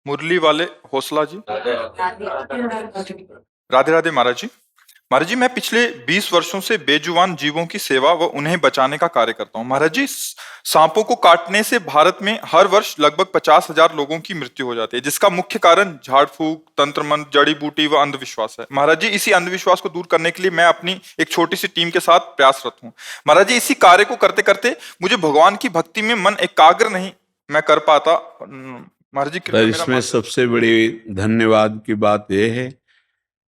मुरली वाले हौसला जी। राधे राधे महाराज जी। महाराज जी, मैं पिछले 20 वर्षों से बेजुबान जीवों की सेवा व उन्हें बचाने का कार्य करता हूँ। महाराज जी, सांपों को काटने से भारत में हर वर्ष लगभग 50,000 लोगों की मृत्यु हो जाती है, जिसका मुख्य कारण झाड़ फूक, तंत्र मंत्र, जड़ी बूटी व अंधविश्वास है। महाराज जी, इसी अंधविश्वास को दूर करने के लिए मैं अपनी एक छोटी सी टीम के साथ प्रयासरत हूँ। महाराज जी, इसी कार्य को करते करते मुझे भगवान की भक्ति में मन एकाग्र नहीं मैं कर पाता। महाराज जी, कृपया पर मेरा इसमें सबसे बड़ी धन्यवाद की बात यह है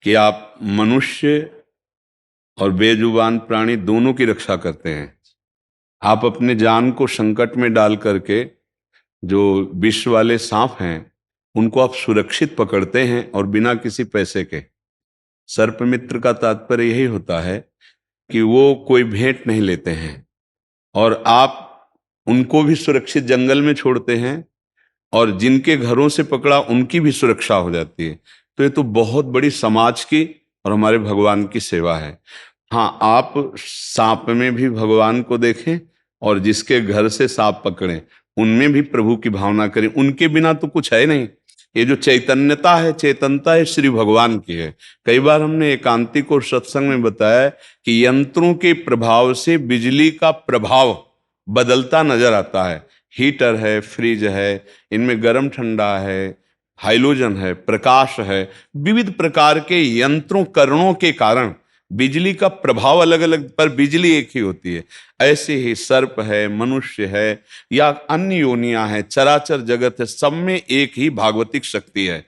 कि आप मनुष्य और बेजुबान प्राणी दोनों की रक्षा करते हैं। आप अपने जान को संकट में डाल करके जो विष वाले सांप हैं उनको आप सुरक्षित पकड़ते हैं और बिना किसी पैसे के। सर्प मित्र का तात्पर्य यही होता है कि वो कोई भेंट नहीं लेते हैं और आप उनको भी सुरक्षित जंगल में छोड़ते हैं और जिनके घरों से पकड़ा उनकी भी सुरक्षा हो जाती है। तो ये तो बहुत बड़ी समाज की और हमारे भगवान की सेवा है। हाँ, आप सांप में भी भगवान को देखें और जिसके घर से सांप पकड़ें उनमें भी प्रभु की भावना करें। उनके बिना तो कुछ है नहीं। ये जो चैतन्यता है, चेतनता है, श्री भगवान की है। कई बार हमने एकांतिक और सत्संग में बताया कि यंत्रों के प्रभाव से बिजली का प्रभाव बदलता नजर आता है। हीटर है, फ्रिज है, इनमें गर्म ठंडा है, हाइलोजन है, प्रकाश है, विविध प्रकार के यंत्रों करणों के कारण बिजली का प्रभाव अलग अलग, पर बिजली एक ही होती है। ऐसे ही सर्प है, मनुष्य है या अन्य योनियां हैं, चराचर जगत है, सब में एक ही भागवतिक शक्ति है।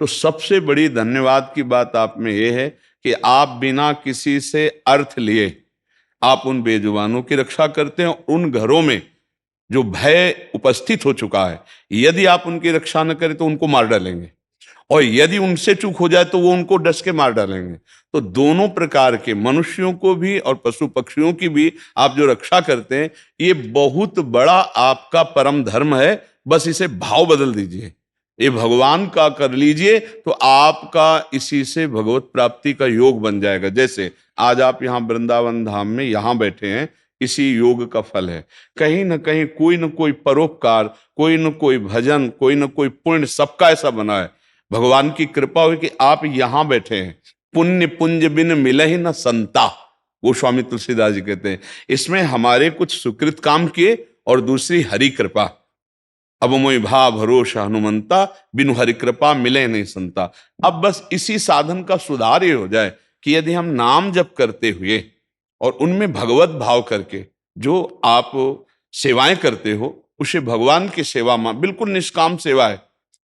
तो सबसे बड़ी धन्यवाद की बात आप में यह है कि आप बिना किसी से अर्थ लिए आप उन बेजुबानों की रक्षा करते हैं। उन घरों में जो भय उपस्थित हो चुका है, यदि आप उनकी रक्षा न करें तो उनको मार डालेंगे, और यदि उनसे चूक हो जाए तो वो उनको डस के मार डालेंगे। तो दोनों प्रकार के मनुष्यों को भी और पशु पक्षियों की भी आप जो रक्षा करते हैं, ये बहुत बड़ा आपका परम धर्म है। बस इसे भाव बदल दीजिए, ये भगवान का कर लीजिए, तो आपका इसी से भगवत प्राप्ति का योग बन जाएगा। जैसे आज आप यहाँ वृंदावन धाम में यहाँ बैठे हैं, इसी योग का फल है। कहीं ना कहीं कोई न कोई परोपकार, कोई न कोई भजन, कोई न कोई पुण्य सबका ऐसा बना है। भगवान की कृपा हुई कि आप यहां बैठे हैं। पुण्य पुंज बिन मिलहि न संता, वो स्वामी तुलसीदास जी कहते हैं। इसमें हमारे कुछ सुकृत काम किए और दूसरी हरि कृपा। अब मोहि भा भरोसा हनुमंता, बिनु हरि कृपा मिले नहीं संता। अब बस इसी साधन का सुधार ये हो जाए कि यदि हम नाम जप करते हुए और उनमें भगवत भाव करके जो आप सेवाएं करते हो, उसे भगवान की सेवा में बिल्कुल निष्काम सेवा है।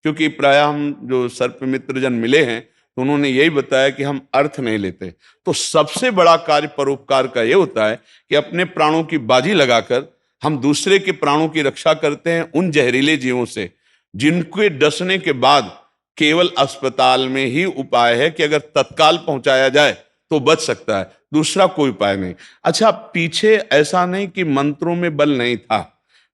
क्योंकि प्राय हम जो सर्प मित्र जन मिले हैं तो उन्होंने यही बताया कि हम अर्थ नहीं लेते। तो सबसे बड़ा कार्य परोपकार का यह होता है कि अपने प्राणों की बाजी लगाकर हम दूसरे के प्राणों की रक्षा करते हैं उन जहरीले जीवों से जिनके डसने के बाद केवल अस्पताल में ही उपाय है कि अगर तत्काल पहुंचाया जाए तो बच सकता है, दूसरा कोई उपाय नहीं। अच्छा, पीछे ऐसा नहीं कि मंत्रों में बल नहीं था,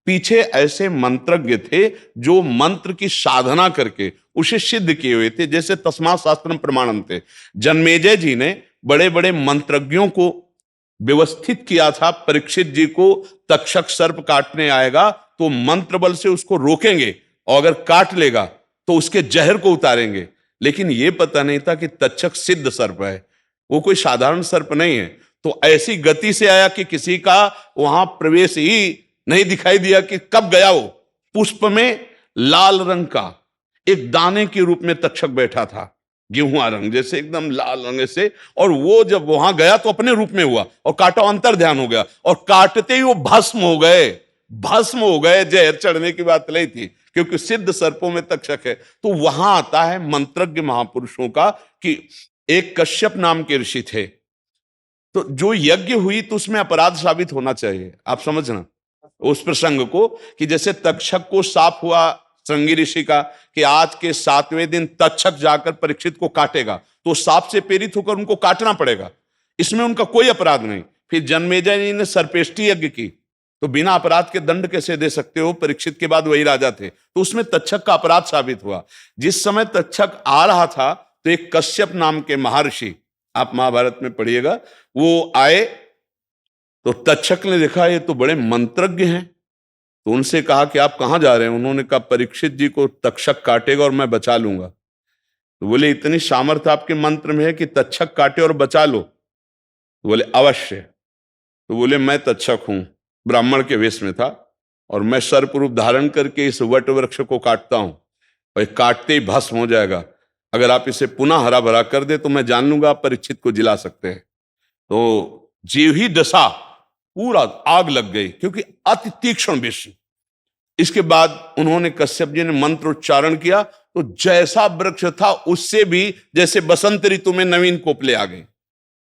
पीछे ऐसे मंत्रज्ञ थे जो मंत्र की साधना करके उसे सिद्ध किए हुए थे। जैसे तस्मात् शास्त्रम प्रमाणम थे, जन्मेजय जी ने बड़े बड़े मंत्रज्ञों को व्यवस्थित किया था। परीक्षित जी को तक्षक सर्प काटने आएगा तो मंत्र बल से उसको रोकेंगे और अगर काट लेगा तो उसके जहर को उतारेंगे। लेकिन यह पता नहीं था कि तक्षक सिद्ध सर्प है, वो कोई साधारण सर्प नहीं है। तो ऐसी गति से आया कि किसी का वहां प्रवेश ही नहीं दिखाई दिया कि कब गया। वो पुष्प में लाल रंग का एक दाने के रूप में तक्षक बैठा था, गेहुआ रंग जैसे एकदम लाल रंग से, और वो जब वहां गया तो अपने रूप में हुआ और काटा, अंतर ध्यान हो गया और काटते ही वो भस्म हो गए। भस्म हो गए, जहर चढ़ने की बात नहीं थी क्योंकि सिद्ध सर्पों में तक्षक है। तो वहां आता है मंत्रज्ञ महापुरुषों का कि एक कश्यप नाम के ऋषि थे, तो जो यज्ञ हुई तो उसमें अपराध साबित होना चाहिए। आप समझना उस प्रसंग को कि जैसे तक्षक को साफ हुआ श्रृंगी ऋषि का कि आज के 7वें दिन तक्षक जाकर परीक्षित को काटेगा, तो साप से प्रेरित होकर उनको काटना पड़ेगा, इसमें उनका कोई अपराध नहीं। फिर जन्मेजय जी ने सर्पेष्टि यज्ञ की, तो बिना अपराध के दंड कैसे दे सकते हो? परीक्षित के बाद वही राजा थे, तो उसमें तक्षक का अपराध साबित हुआ। जिस समय तक्षक आ रहा था तो एक कश्यप नाम के महर्षि, आप महाभारत में पढ़िएगा, वो आए तो तक्षक ने देखा ये तो बड़े मंत्रज्ञ हैं, तो उनसे कहा कि आप कहाँ जा रहे हैं? उन्होंने कहा परीक्षित जी को तक्षक काटेगा और मैं बचा लूंगा। तो बोले इतनी सामर्थ्य आपके मंत्र में है कि तक्षक काटे और बचा लो? तो बोले अवश्य। तो बोले मैं तक्षक हूं, ब्राह्मण के वेश में था, और मैं सर्प रूप धारण करके इस वट वृक्ष को काटता हूं, और काटते ही भस्म हो जाएगा। अगर आप इसे पुनः हरा भरा कर दे तो मैं जान लूंगा आप परीक्षित को जिला सकते हैं। तो जीव ही दशा पूरा आग लग गई, क्योंकि अति तीक्ष्ण विष। इसके बाद उन्होंने कश्यप जी ने मंत्र उच्चारण किया तो जैसा वृक्ष था उससे भी जैसे बसंत ऋतु में नवीन कोपले आ गए।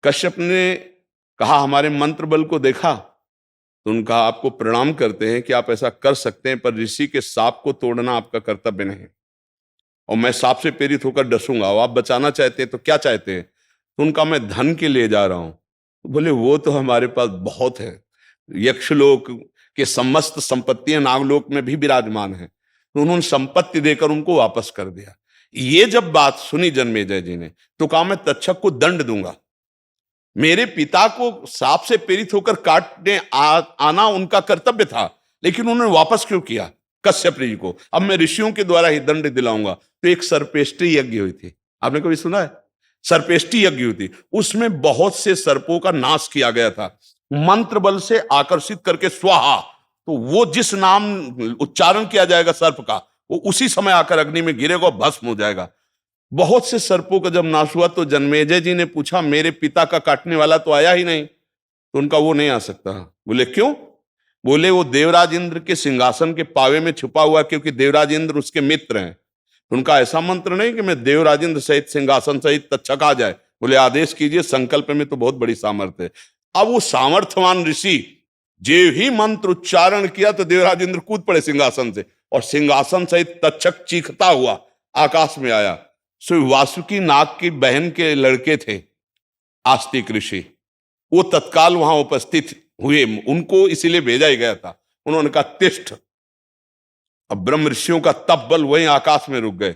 कश्यप ने कहा हमारे मंत्र बल को देखा? तो उनका आपको प्रणाम करते हैं कि आप ऐसा कर सकते हैं, पर ऋषि के सांप को तोड़ना आपका कर्तव्य नहीं, और मैं सांप से प्रेरित होकर डसूंगा। और आप बचाना चाहते हैं तो क्या चाहते हैं? तो उनका मैं धन के लिए जा रहा हूं। तो बोले वो तो हमारे पास बहुत है, यक्षलोक के समस्त संपत्तियां नागलोक में भी विराजमान है। तो उन्होंने संपत्ति देकर उनको वापस कर दिया। ये जब बात सुनी जन्मेजय जी ने तो कहा मैं तक्षक को दंड दूंगा। मेरे पिता को सांप से प्रेरित होकर काटने आना उनका कर्तव्य था, लेकिन उन्होंने वापस क्यों किया कश्यप जी को? अब मैं ऋषियों के द्वारा ही दंड दिलाऊंगा। तो एक सर्पेष्टि यज्ञ हुई थी, आपने कभी सुना है? सर्पेष्टि यज्ञ हुई थी, उसमें बहुत से सर्पों का नाश किया गया था, मंत्र बल से आकर्षित करके स्वाहा। तो वो जिस नाम उच्चारण किया जाएगा सर्प का, वो उसी समय आकर अग्नि में गिरेगा, भस्म हो जाएगा। बहुत से सर्पों का जब नाश हुआ तो जन्मेजय जी ने पूछा मेरे पिता का काटने वाला तो आया ही नहीं। तो उनका वो नहीं आ सकता। बोले क्यों? बोले वो देवराज इंद्र के सिंहासन के पावे में छुपा हुआ, क्योंकि देवराज इंद्र उसके मित्र हैं। तो उनका ऐसा मंत्र नहीं कि मैं देवराज इंद्र सहित सिंहासन सहित तक्षक आ जाए। बोले आदेश कीजिए, संकल्प में तो बहुत बड़ी सामर्थ्य है। अब वो सामर्थ्यवान ऋषि जे ही मंत्र उच्चारण किया तो देवराज इंद्र कूद पड़े सिंहासन से, और सिंहासन सहित तक्षक चीखता हुआ आकाश में आया। सो वासुकी नाग की बहन के लड़के थे आस्तिक ऋषि, वो तत्काल वहां उपस्थित हुए, उनको इसीलिए भेजा ही गया था। उन्होंने कहा तिष्ठ। अब ब्रह्म ऋषियों का तप बल वहीं आकाश में रुक गए,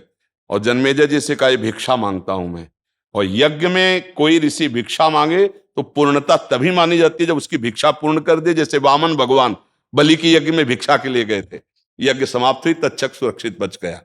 और जन्मेजय जी से कहा भिक्षा मांगता हूं मैं। और यज्ञ में कोई ऋषि भिक्षा मांगे तो पूर्णता तभी मानी जाती है जब उसकी भिक्षा पूर्ण कर दे। जैसे वामन भगवान बलि की यज्ञ में भिक्षा के लिए गए थे, यज्ञ समाप्त हुई, तक्षक सुरक्षित बच गया।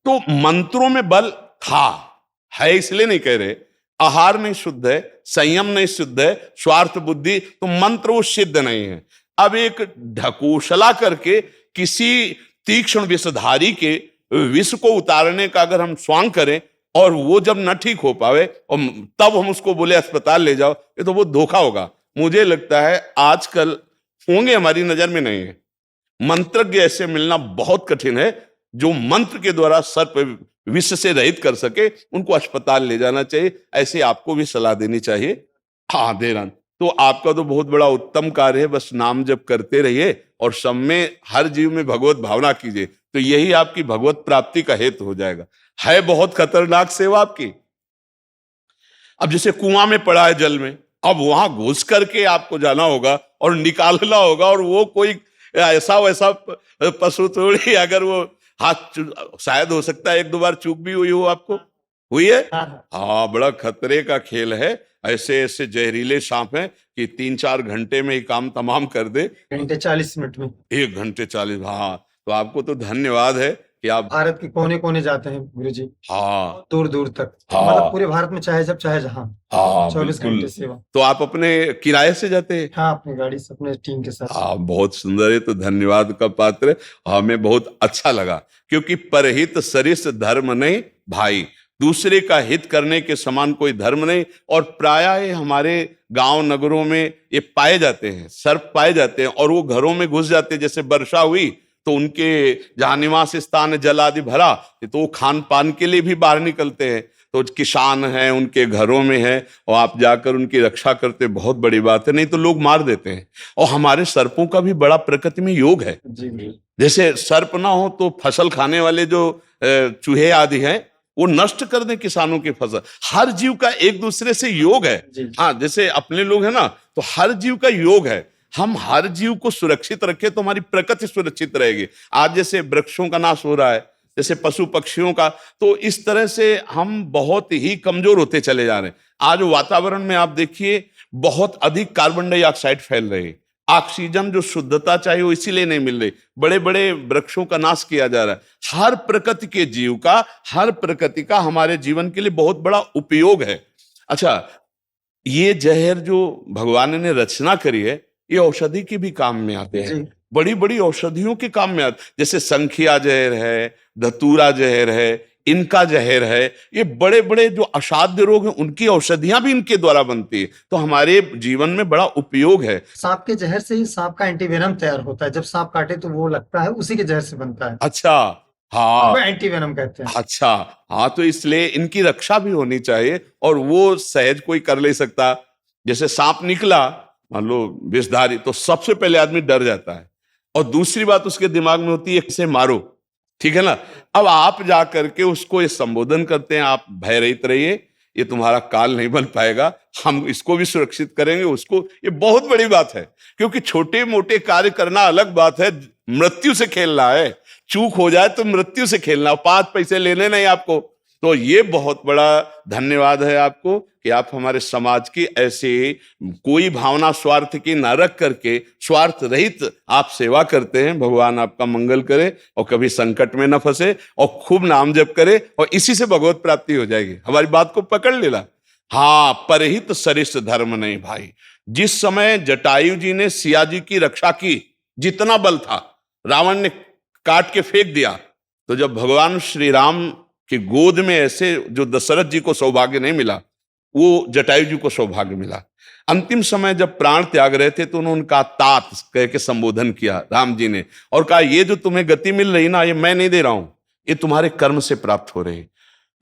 तो मंत्रों में बल था, है इसलिए नहीं कह रहे। आहार नहीं शुद्ध है, संयम नहीं शुद्ध है, स्वार्थ बुद्धि, तो मंत्र वो सिद्ध नहीं है। अब एक ढकोसला करके किसी तीक्ष्ण विषधारी के विष को उतारने का अगर हम स्वांग करें और वो जब न ठीक हो पावे और तब हम उसको बोले अस्पताल ले जाओ, ये तो वो धोखा होगा। मुझे लगता है आजकल होंगे, हमारी नजर में नहीं है, मंत्रज्ञ ऐसे मिलना बहुत कठिन है जो मंत्र के द्वारा सर्प विष से रहित कर सके। उनको अस्पताल ले जाना चाहिए, ऐसे आपको भी सलाह देनी चाहिए। हाँ दे रहा। तो आपका तो बहुत बड़ा उत्तम कार्य है, बस नाम जप करते रहिए और सब में हर जीव में भगवत भावना कीजिए, तो यही आपकी भगवत प्राप्ति का हेतु हो जाएगा। है बहुत खतरनाक सेवा आपकी। अब जैसे कुआं में पड़ा है जल में, अब वहां घुस करके आपको जाना होगा और निकालना होगा, और वो कोई ऐसा वैसा पशु थोड़ी, अगर वो हाथ शायद हो सकता है एक दो बार चूक भी हुई हो, आपको हुई है? हाँ, बड़ा खतरे का खेल है। ऐसे ऐसे जहरीले सांप हैं कि 3-4 घंटे में ही काम तमाम कर दे। 1 घंटे 40 मिनट में 1 घंटे 40। हाँ, तो आपको तो धन्यवाद है कि आप भारत के कोने कोने जाते हैं गुरु जी, हाँ दूर दूर तक। हाँ मतलब पूरे भारत में चाहे जब चाहे जहां, हाँ 24 बिल्कुल। घंटे सेवा। तो आप अपने किराए से जाते हैं? हाँ, अपनी गाड़ी से, अपने टीम के साथ। हाँ, बहुत सुंदर है, तो धन्यवाद का पात्र है। हमें बहुत अच्छा लगा, क्योंकि परहित सरिस धर्म नहीं भाई, दूसरे का हित करने के समान कोई धर्म नहीं। और प्रायः हमारे गांव नगरों में ये पाए जाते हैं, सर्प पाए जाते हैं, और वो घरों में घुस जाते हैं। जैसे वर्षा हुई तो उनके जहाँ निवास स्थान जल आदि भरा, तो वो खान पान के लिए भी बाहर निकलते हैं। तो किसान हैं, उनके घरों में है, और आप जाकर उनकी रक्षा करते, बहुत बड़ी बात है। नहीं तो लोग मार देते हैं। और हमारे सर्पों का भी बड़ा प्रकृति में योग है। जैसे सर्प ना हो तो फसल खाने वाले जो चूहे आदि हैं वो नष्ट कर दें किसानों की फसल। हर जीव का एक दूसरे से योग है। हाँ, जैसे अपने लोग हैं ना, तो हर जीव का योग है। हम हर जीव को सुरक्षित रखें तो हमारी प्रकृति सुरक्षित रहेगी। आज जैसे वृक्षों का नाश हो रहा है, जैसे पशु पक्षियों का, तो इस तरह से हम बहुत ही कमजोर होते चले जा रहे हैं। आज वातावरण में आप देखिए बहुत अधिक कार्बन डाइऑक्साइड फैल रही है। ऑक्सीजन जो शुद्धता चाहिए वो इसीलिए नहीं मिल रही, बड़े बड़े वृक्षों का नाश किया जा रहा है। हर प्रकृति के जीव का, हर प्रकृति का हमारे जीवन के लिए बहुत बड़ा उपयोग है। अच्छा, ये जहर जो भगवान ने रचना करी है, ये औषधि के भी काम में आते हैं, जी। बड़ी बड़ी औषधियों के काम में आते, जैसे संखिया जहर है, धतूरा जहर है, इनका जहर है, ये बड़े बड़े जो असाध्य रोग हैं उनकी औषधियां भी इनके द्वारा बनती है, तो हमारे जीवन में बड़ा उपयोग है। सांप के जहर से ही सांप का एंटीवेनम तैयार होता है, जब सांप काटे तो वो लगता है, उसी के जहर से बनता है, अच्छा, हाँ, वो एंटीवेनम कहते हैं। अच्छा, हाँ, तो इसलिए इनकी रक्षा भी होनी चाहिए, और वो सहज कोई कर ले सकता। जैसे सांप निकला, मान लो विषधारी, तो सबसे पहले आदमी डर जाता है, और दूसरी बात उसके दिमाग में होती है इसे मारो, ठीक है ना। अब आप जा करके उसको ये संबोधन करते हैं, आप भय रहित रहिए, ये तुम्हारा काल नहीं बन पाएगा, हम इसको भी सुरक्षित करेंगे उसको, ये बहुत बड़ी बात है। क्योंकि छोटे मोटे कार्य करना अलग बात है, मृत्यु से खेलना है, चूक हो जाए तो मृत्यु से खेलना, 5 पैसे लेने नहीं आपको। तो ये बहुत बड़ा धन्यवाद है आपको कि आप हमारे समाज की ऐसे कोई भावना स्वार्थ की ना रख करके स्वार्थ रहित आप सेवा करते हैं। भगवान आपका मंगल करे और कभी संकट में न फंसे, और खूब नाम जप करे, और इसी से भगवत प्राप्ति हो जाएगी। हमारी बात को पकड़ लेना। हाँ, परहित सरिष्ठ धर्म नहीं भाई। जिस समय जटायु जी ने सिया जी की रक्षा की, जितना बल था, रावण ने काट के फेंक दिया, तो जब भगवान श्री राम की गोद में ऐसे जो दशरथ जी को सौभाग्य नहीं मिला, वो जटायु जी को सौभाग्य मिला। अंतिम समय जब प्राण त्याग रहे थे तो उन्होंने उनका तात कह के संबोधन किया राम जी ने, और कहा ये जो तुम्हें गति मिल रही ना, ये मैं नहीं दे रहा हूं, ये तुम्हारे कर्म से प्राप्त हो रही।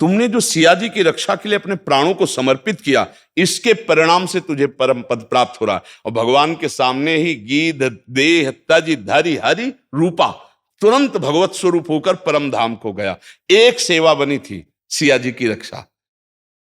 तुमने जो सिया जी की रक्षा के लिए अपने प्राणों को समर्पित किया, इसके परिणाम से तुझे परम पद प्राप्त हो रहा। और भगवान के सामने ही गीध देह तज धरि हरि रूपा, तुरंत भगवत स्वरूप होकर परम धाम को गया। एक सेवा बनी थी सिया जी की रक्षा।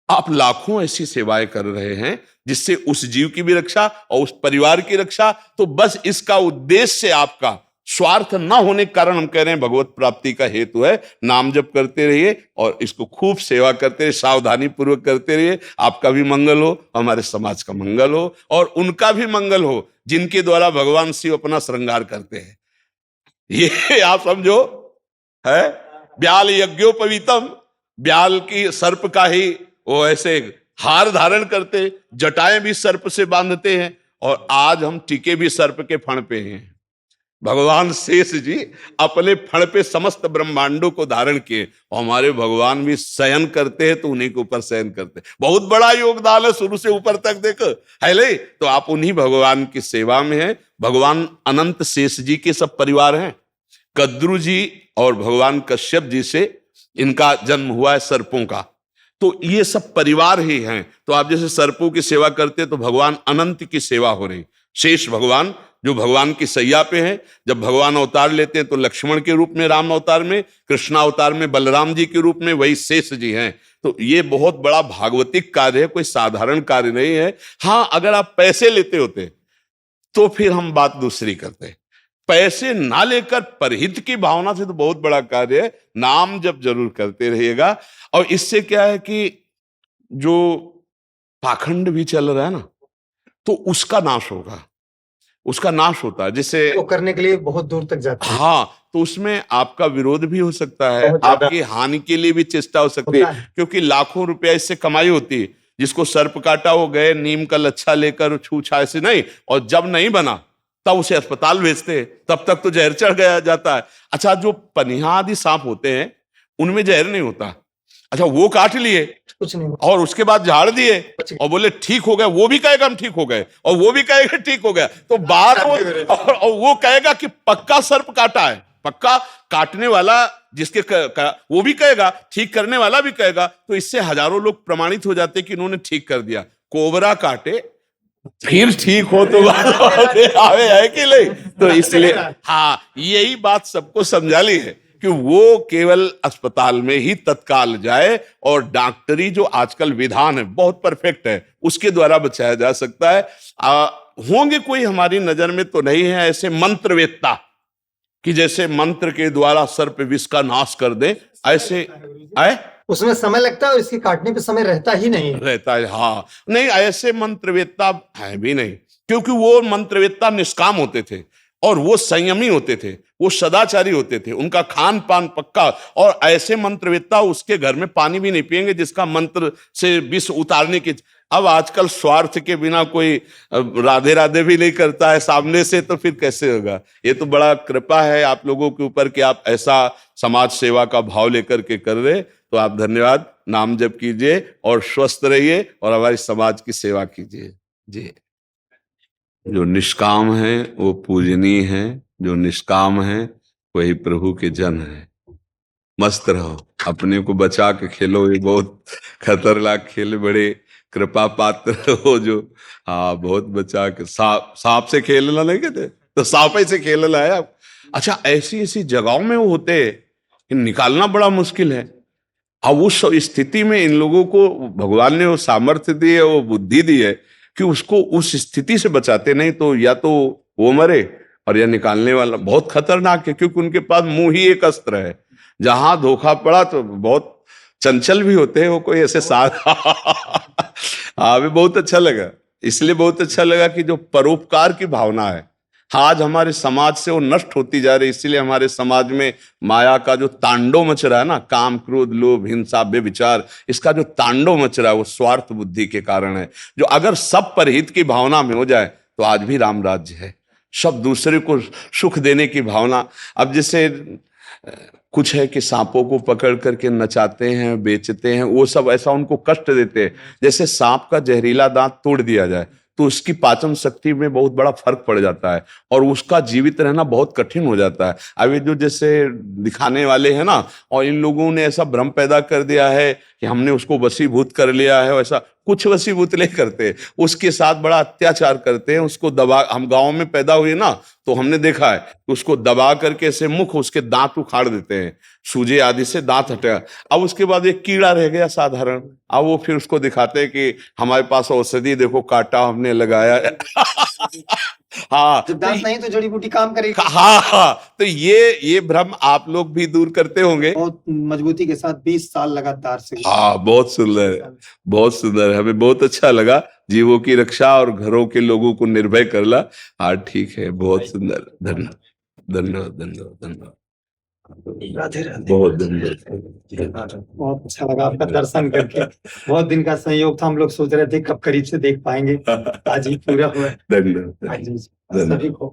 आप लाखों ऐसी सेवाएं कर रहे हैं जिससे उस जीव की भी रक्षा और उस परिवार की रक्षा। तो बस इसका उद्देश्य आपका स्वार्थ ना होने के कारण हम कह रहे हैं भगवत प्राप्ति का हेतु है। नाम जप करते रहिए और इसको खूब सेवा करते रहिए, सावधानी पूर्वक करते रहिए। आपका भी मंगल हो, हमारे समाज का मंगल हो, और उनका भी मंगल हो जिनके द्वारा भगवान शिव अपना श्रृंगार करते हैं। ये आप समझो है, ब्याल यज्ञोपवीतम, ब्याल की सर्प का ही वो ऐसे हार धारण करते, जटाएं भी सर्प से बांधते हैं, और आज हम टीके भी सर्प के फण पे हैं। भगवान शेष जी अपने फण पे समस्त ब्रह्मांडों को धारण किए, और हमारे भगवान भी शयन करते हैं तो उन्हीं के ऊपर शयन करते हैं। बहुत बड़ा योगदान है, शुरू से ऊपर तक देखो है ले। तो आप उन्हीं भगवान की सेवा में हैं। भगवान अनंत शेष जी के सब परिवार हैं। कद्रु जी और भगवान कश्यप जी से इनका जन्म हुआ है सर्पों का, तो ये सब परिवार ही हैं। तो आप जैसे सर्पों की सेवा करते तो भगवान अनंत की सेवा हो रही। शेष भगवान जो भगवान की सैया पे हैं, जब भगवान अवतार लेते हैं तो लक्ष्मण के रूप में राम अवतार में, कृष्ण अवतार में बलराम जी के रूप में, वही शेष जी हैं। तो ये बहुत बड़ा भागवतिक कार्य है, कोई साधारण कार्य नहीं है। हाँ, अगर आप पैसे लेते होते तो फिर हम बात दूसरी करते। पैसे ना लेकर परहित की भावना से तो बहुत बड़ा कार्य है। नाम जब जरूर करते रहिएगा। और इससे क्या है कि जो पाखंड भी चल रहा है ना, तो उसका नाश होगा, उसका नाश होता है। जिससे वो करने के लिए बहुत दूर तक जाते हैं। हाँ, तो उसमें आपका विरोध भी हो सकता है, बहुत ज्यादा। आपकी हानि के लिए भी चेष्टा हो सकती होता है, है। क्योंकि लाखों रुपया इससे कमाई होती है। जिसको सर्प काटा वो गए नीम का लच्छा लेकर छू छाए से नहीं, और जब नहीं बना तब उसे अस्पताल भेजते हैं, तब तक तो जहर चढ़ गया जाता है। अच्छा, जो पनिहा आदि सांप होते हैं उनमें जहर नहीं होता। अच्छा, वो काट लिए कुछ नहीं और उसके बाद झाड़ दिए और बोले ठीक हो गया, वो भी कहेगा हम ठीक हो गए, और वो भी कहेगा ठीक हो गया। तो बात और वो कहेगा कि पक्का सर्प काटा है, पक्का काटने वाला जिसके वो भी कहेगा, ठीक करने वाला भी कहेगा। तो इससे हजारों लोग प्रमाणित हो जाते कि इन्होंने ठीक कर दिया। कोबरा काटे फिर ठीक हो तो आवे है कि नहीं। तो इसलिए हाँ, यही बात सबको समझा ली है कि वो केवल अस्पताल में ही तत्काल जाए, और डॉक्टरी जो आजकल विधान है बहुत परफेक्ट है, उसके द्वारा बचाया जा सकता है। होंगे कोई हमारी नजर में तो नहीं है ऐसे मंत्रवेत्ता कि जैसे मंत्र के द्वारा सर्प विष का नाश कर दे, ऐसे आए उसमें समय लगता है और इसके काटने पे समय रहता ही नहीं है। रहता है। हाँ, नहीं, ऐसे मंत्रवेत्ता है भी नहीं। क्योंकि वो मंत्रवेत्ता निष्काम होते थे और वो संयमी होते थे, वो सदाचारी होते थे, उनका खान पान पक्का। और ऐसे मंत्रवेत्ता उसके घर में पानी भी नहीं पिएंगे जिसका मंत्र से विष उतारने की। अब आजकल स्वार्थ के बिना कोई राधे राधे भी नहीं करता है सामने से, तो फिर कैसे होगा। ये तो बड़ा कृपा है आप लोगों के ऊपर कि आप ऐसा समाज सेवा का भाव लेकर के कर रहे। तो आप धन्यवाद, नाम जप कीजिए और स्वस्थ रहिए और हमारी समाज की सेवा कीजिए। जी, जो निष्काम है वो पूजनीय है, जो निष्काम है वही प्रभु के जन है। मस्त रहो, अपने को बचा के खेलो, ये बहुत खतरनाक खेल, बड़े कृपा पात्र हो जो। हाँ, बहुत बचा के। सांप से खेलना नहीं कहते, तो सांप से खेलना है आप। अच्छा, ऐसी ऐसी जगहों में वो होते हैं, निकालना बड़ा मुश्किल है। अब उस स्थिति में इन लोगों को भगवान ने वो सामर्थ्य दी है, वो बुद्धि दी है कि उसको उस स्थिति से बचाते, नहीं तो या तो वो मरे और या निकालने वाला। बहुत खतरनाक है, क्योंकि उनके पास मुंह ही एक अस्त्र है। जहां धोखा पड़ा तो बहुत चंचल भी होते हैं वो, कोई ऐसे साथ। हाँ, भी बहुत अच्छा लगा, इसलिए बहुत अच्छा लगा कि जो परोपकार की भावना है आज हमारे समाज से वो नष्ट होती जा रही। इसीलिए हमारे समाज में माया का जो तांडव मच रहा है ना, काम क्रोध लोभ हिंसा व्यभिचार, इसका जो तांडव मच रहा है वो स्वार्थ बुद्धि के कारण है। जो अगर सब परहित की भावना में हो जाए तो आज भी राम राज्य है, सब दूसरे को सुख देने की भावना। अब जैसे कुछ है कि सांपों को पकड़ करके नचाते हैं, बेचते हैं, वो सब ऐसा उनको कष्ट देते हैं। जैसे सांप का जहरीला दांत तोड़ दिया जाए तो उसकी पाचन शक्ति में बहुत बड़ा फर्क पड़ जाता है और उसका जीवित रहना बहुत कठिन हो जाता है। अब ये जो जैसे दिखाने वाले हैं ना, और इन लोगों ने ऐसा भ्रम पैदा कर दिया है कि हमने उसको वशीभूत कर लिया है, ऐसा कुछ वशीभूत नहीं करते, उसके साथ बड़ा अत्याचार करते हैं, उसको दबा। हम गांव में पैदा हुए ना, तो हमने देखा है उसको दबा करके ऐसे मुख, उसके दांत उखाड़ देते हैं, सूजे आदि से दांत हटेगा। अब उसके बाद एक कीड़ा रह गया साधारण, अब वो फिर उसको दिखाते हैं कि हमारे पास औषधि देखो, काटा हमने लगाया। हाँ, जब दांत नहीं तो जड़ी बूटी काम करेगी। हाँ, तो ये भ्रम आप लोग भी दूर करते होंगे। बहुत मजबूती के साथ 20 साल लगातार से। हाँ, बहुत सुंदर है, बहुत सुंदर है, हमें बहुत अच्छा लगा। जीवों की रक्षा और घरों के लोगों को निर्भय करना। हाँ, ठीक है, बहुत सुंदर। धन्यवाद, धन्यवाद, धन्यवाद, धन्यवाद, राधे राधे। बहुत धन्यवाद। बहुत अच्छा लगा आपका दर्शन करके। बहुत दिन का संयोग था, हम लोग सोच रहे थे कब करीब से देख पाएंगे, आज ही पूरा हुआ। धन्यवाद, आज ही धन्यवाद। सभी को